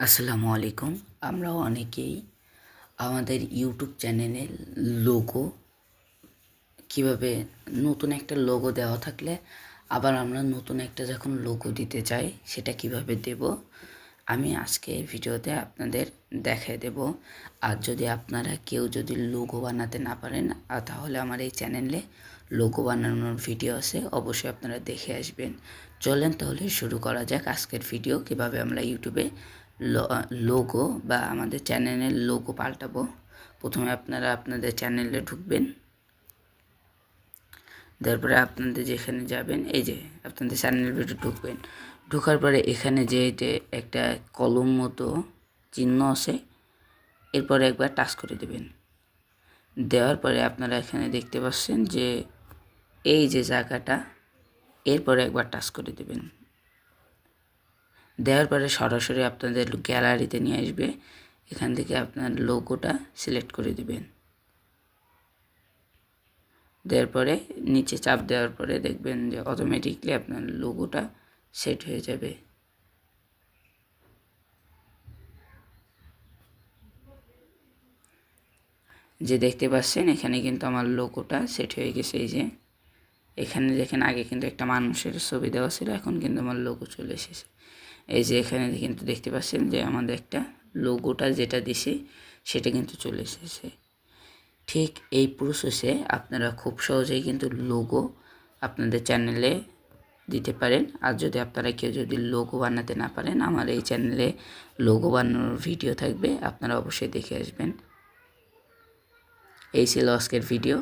আসসালামু আলাইকুম। আমরা অনেকেই আমাদের ইউটিউব চ্যানেলের লোগো কীভাবে নতুন একটা লোগো দেওয়া থাকলে আবার আমরা নতুন একটা যখন লোগো দিতে চাই সেটা কিভাবে দেব আমি আজকে এই ভিডিওতে আপনাদের দেখিয়ে দেব। আর যদি আপনারা কেউ যদি লোগো বানাতে না পারেন তাহলে আমার এই চ্যানেলে লোগো বানানোর ভিডিও আছে, অবশ্যই আপনারা দেখে আসবেন। চলেন তাহলে শুরু করা যাক আজকের ভিডিও, কিভাবে আমরা ইউটিউবে লোগো বা আমাদের চ্যানেলের লোগো পাল্টাবো। প্রথমে আপনারা আপনাদের চ্যানেলে ঢুকবেন, তারপরে আপনাদের যেখানে যাবেন এই যে আপনাদের চ্যানেলের ভিতরে ঢুকবেন। ঢোকার পরে এখানে যে একটা কলম মতো চিহ্ন আছে, এরপরে একবার টাচ করে দেবেন। দেওয়ার পরে আপনারা এখানে দেখতে পাচ্ছেন যে এই যে জায়গাটা, এরপরে একবার টাচ করে দেবেন। দেওয়ার পরে সরাসরি আপনাদের গ্যালারিতে নিয়ে আসবে। এখান থেকে আপনার লোগোটা সিলেক্ট করে দেবেন। দেওয়ার পরে নিচে চাপ দেওয়ার পরে দেখবেন যে অটোমেটিকলি আপনার লোগোটা সেট হয়ে যাবে। যে দেখতে পাচ্ছেন এখানে কিন্তু আমার লোগোটা সেট হয়ে গেছে। এই যে এখানে দেখেন আগে কিন্তু একটা মানুষের ছবি দেওয়া ছিল, এখন কিন্তু আমার লোগো চলে এসেছে। এই যে এখানে কিন্তু দেখতে পাচ্ছেন যে আমাদের একটা লোগোটা যেটা দিছে সেটা কিন্তু চলে এসেছে। ঠিক এই প্রসেসে আপনারা খুব সহজেই কিন্তু লোগো আপনাদের চ্যানেলে দিতে পারেন। আর যদি আপনারা কেউ যদি লোগো বানাতে না পারেন, আমার এই চ্যানেলে লোগো বানানোর ভিডিও থাকবে, আপনারা অবশ্যই দেখে আসবেন। এই ছিল আজকের ভিডিও।